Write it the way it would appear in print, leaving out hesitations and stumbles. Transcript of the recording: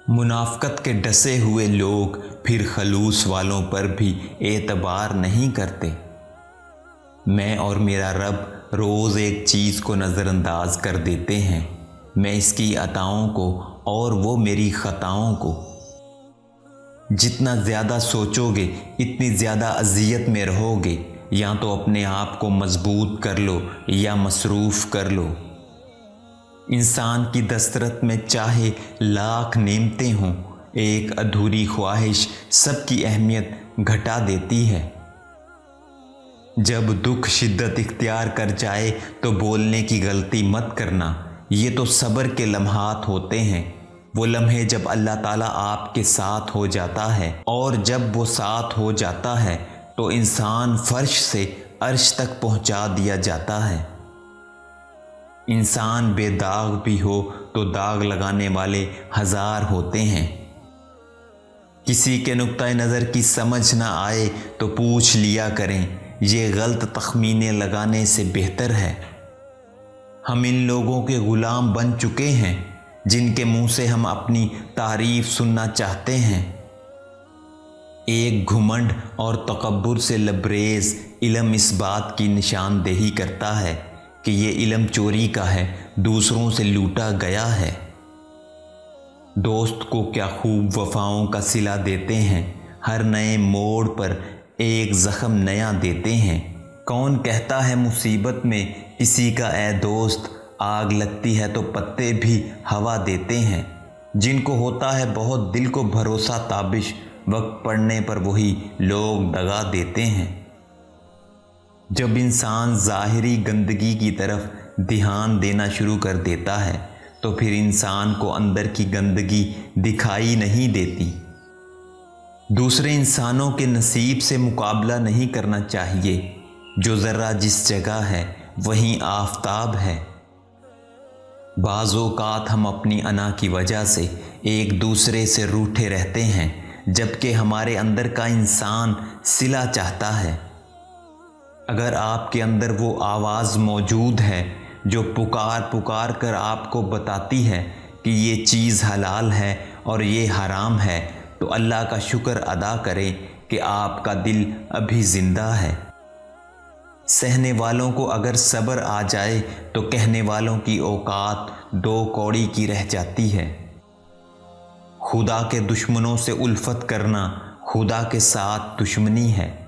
منافقت کے ڈسے ہوئے لوگ پھر خلوص والوں پر بھی اعتبار نہیں کرتے۔ میں اور میرا رب روز ایک چیز کو نظر انداز کر دیتے ہیں، میں اس کی عطاؤں کو اور وہ میری خطاؤں کو۔ جتنا زیادہ سوچو گے اتنی زیادہ اذیت میں رہو گے، یا تو اپنے آپ کو مضبوط کر لو یا مصروف کر لو۔ انسان کی دسترت میں چاہے لاکھ نعمتیں ہوں، ایک ادھوری خواہش سب کی اہمیت گھٹا دیتی ہے۔ جب دکھ شدت اختیار کر جائے تو بولنے کی غلطی مت کرنا، یہ تو صبر کے لمحات ہوتے ہیں، وہ لمحے جب اللہ تعالیٰ آپ کے ساتھ ہو جاتا ہے، اور جب وہ ساتھ ہو جاتا ہے تو انسان فرش سے عرش تک پہنچا دیا جاتا ہے۔ انسان بے داغ بھی ہو تو داغ لگانے والے ہزار ہوتے ہیں۔ کسی کے نقطہ نظر کی سمجھ نہ آئے تو پوچھ لیا کریں، یہ غلط تخمینے لگانے سے بہتر ہے۔ ہم ان لوگوں کے غلام بن چکے ہیں جن کے منہ سے ہم اپنی تعریف سننا چاہتے ہیں۔ ایک گھمنڈ اور تکبر سے لبریز علم اس بات کی نشاندہی کرتا ہے کہ یہ علم چوری کا ہے، دوسروں سے لوٹا گیا ہے۔ دوست کو کیا خوب وفاؤں کا صلہ دیتے ہیں، ہر نئے موڑ پر ایک زخم نیا دیتے ہیں۔ کون کہتا ہے مصیبت میں کسی کا اے دوست، آگ لگتی ہے تو پتے بھی ہوا دیتے ہیں۔ جن کو ہوتا ہے بہت دل کو بھروسہ تابش، وقت پڑنے پر وہی لوگ دغا دیتے ہیں۔ جب انسان ظاہری گندگی کی طرف دھیان دینا شروع کر دیتا ہے تو پھر انسان کو اندر کی گندگی دکھائی نہیں دیتی۔ دوسرے انسانوں کے نصیب سے مقابلہ نہیں کرنا چاہیے، جو ذرہ جس جگہ ہے وہیں آفتاب ہے۔ بعض اوقات ہم اپنی انا کی وجہ سے ایک دوسرے سے روٹھے رہتے ہیں، جبکہ ہمارے اندر کا انسان صلہ چاہتا ہے۔ اگر آپ کے اندر وہ آواز موجود ہے جو پکار پکار کر آپ کو بتاتی ہے کہ یہ چیز حلال ہے اور یہ حرام ہے، تو اللہ کا شکر ادا کریں کہ آپ کا دل ابھی زندہ ہے۔ سہنے والوں کو اگر صبر آ جائے تو کہنے والوں کی اوقات دو کوڑی کی رہ جاتی ہے۔ خدا کے دشمنوں سے الفت کرنا خدا کے ساتھ دشمنی ہے۔